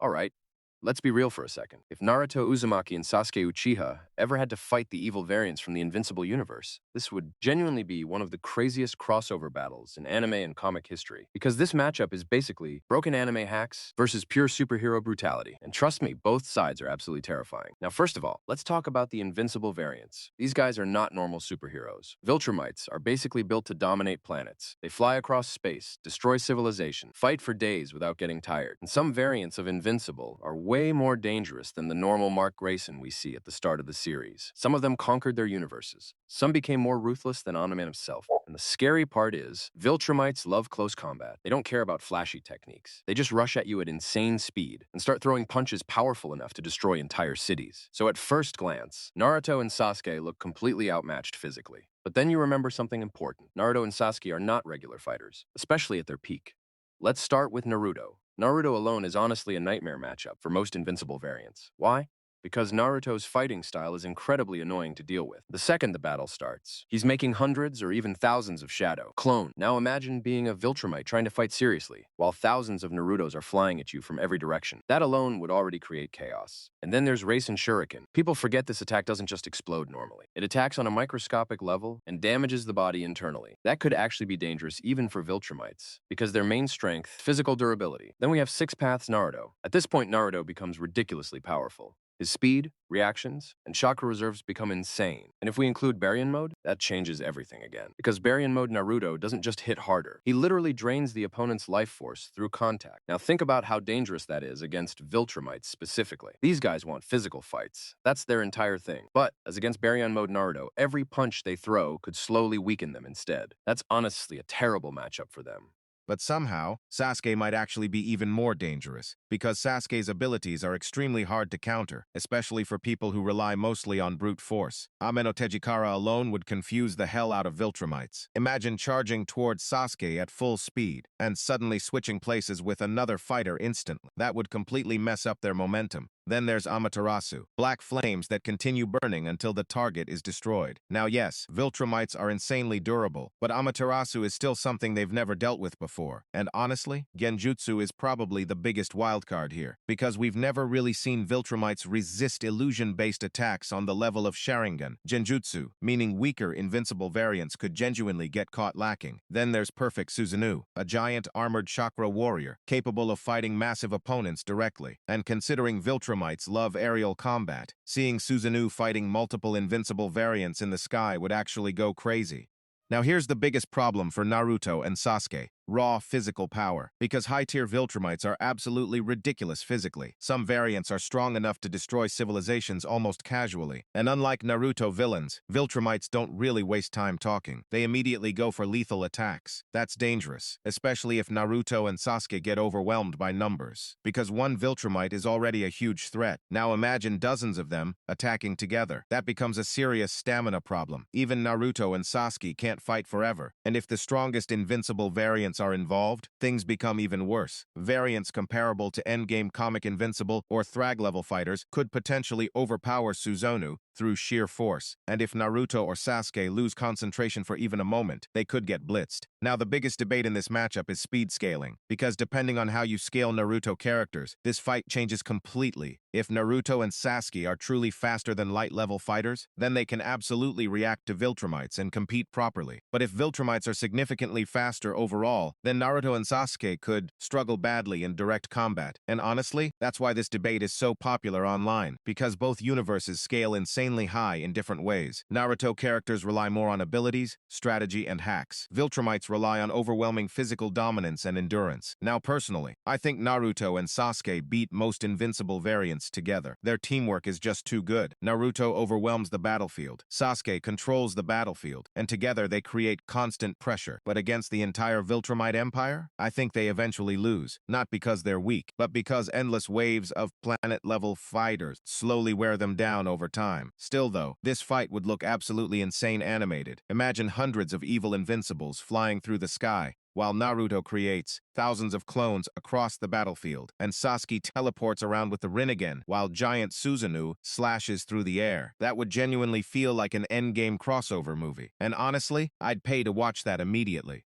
Alright, let's be real for a second. If Naruto Uzumaki and Sasuke Uchiha ever had to fight the evil variants from the Invincible universe, this would genuinely be one of the craziest crossover battles in anime and comic history. Because this matchup is basically broken anime hacks versus pure superhero brutality. And trust me, both sides are absolutely terrifying. Now, first of all, let's talk about the Invincible variants. These guys are not normal superheroes. Viltrumites are basically built to dominate planets. They fly across space, destroy civilization, fight for days without getting tired. And some variants of Invincible are way more dangerous than the normal Mark Grayson we see at the start of the series. Some of them conquered their universes. Some became more ruthless than Omni himself. And the scary part is, Viltrumites love close combat. They don't care about flashy techniques. They just rush at you at insane speed and start throwing punches powerful enough to destroy entire cities. So at first glance, Naruto and Sasuke look completely outmatched physically. But then you remember something important. Naruto and Sasuke are not regular fighters, especially at their peak. Let's start with Naruto. Naruto alone is honestly a nightmare matchup for most Invincible variants. Why? Because Naruto's fighting style is incredibly annoying to deal with. The second the battle starts, he's making hundreds or even thousands of shadow. Clone. Now imagine being a Viltrumite trying to fight seriously, while thousands of Narutos are flying at you from every direction. That alone would already create chaos. And then there's Race and Shuriken. People forget this attack doesn't just explode normally. It attacks on a microscopic level and damages the body internally. That could actually be dangerous even for Viltrumites, because their main strength, physical durability. Then we have Six Paths Naruto. At this point, Naruto becomes ridiculously powerful. His speed, reactions, and chakra reserves become insane. And if we include Baryon mode, that changes everything again. Because Baryon mode Naruto doesn't just hit harder. He literally drains the opponent's life force through contact. Now think about how dangerous that is against Viltrumites specifically. These guys want physical fights. That's their entire thing. But, as against Baryon mode Naruto, every punch they throw could slowly weaken them instead. That's honestly a terrible matchup for them. But somehow, Sasuke might actually be even more dangerous, because Sasuke's abilities are extremely hard to counter, especially for people who rely mostly on brute force. Ame no Tejikara alone would confuse the hell out of Viltrumites. Imagine charging towards Sasuke at full speed, and suddenly switching places with another fighter instantly. That would completely mess up their momentum. Then there's Amaterasu, black flames that continue burning until the target is destroyed. Now yes, Viltrumites are insanely durable, but Amaterasu is still something they've never dealt with before. And honestly, Genjutsu is probably the biggest wildcard here, because we've never really seen Viltrumites resist illusion-based attacks on the level of Sharingan. Genjutsu, meaning weaker Invincible variants, could genuinely get caught lacking. Then there's Perfect Susanoo, a giant armored chakra warrior, capable of fighting massive opponents directly. And considering Viltrumites love aerial combat, seeing Susanoo fighting multiple Invincible variants in the sky would actually go crazy. Now here's the biggest problem for Naruto and Sasuke. Raw physical power, because high-tier Viltrumites are absolutely ridiculous physically. Some variants are strong enough to destroy civilizations almost casually, and unlike Naruto villains, Viltrumites don't really waste time talking. They immediately go for lethal attacks. That's dangerous, especially if Naruto and Sasuke get overwhelmed by numbers, because one Viltrumite is already a huge threat. Now imagine dozens of them attacking together. That becomes a serious stamina problem. Even Naruto and Sasuke can't fight forever, and if the strongest Invincible variants are involved, things become even worse. Variants comparable to endgame comic Invincible or Thrag-level fighters could potentially overpower Susanoo through sheer force, and if Naruto or Sasuke lose concentration for even a moment, they could get blitzed. Now the biggest debate in this matchup is speed scaling, because depending on how you scale Naruto characters, this fight changes completely. If Naruto and Sasuke are truly faster than light-level fighters, then they can absolutely react to Viltrumites and compete properly. But if Viltrumites are significantly faster overall, then Naruto and Sasuke could struggle badly in direct combat. And honestly, that's why this debate is so popular online, because both universes scale insanely high in different ways. Naruto characters rely more on abilities, strategy, and hacks. Viltrumites rely on overwhelming physical dominance and endurance. Now personally, I think Naruto and Sasuke beat most Invincible variants together. Their teamwork is just too good. Naruto overwhelms the battlefield. Sasuke controls the battlefield, and together they create constant pressure. But against the entire Viltrumite empire, I think they eventually lose. Not because they're weak, but because endless waves of planet-level fighters slowly wear them down over time. Still though, this fight would look absolutely insane animated. Imagine hundreds of evil Invincibles flying through the sky, while Naruto creates thousands of clones across the battlefield, and Sasuke teleports around with the Rinnegan, while giant Susanoo slashes through the air. That would genuinely feel like an endgame crossover movie. And honestly, I'd pay to watch that immediately.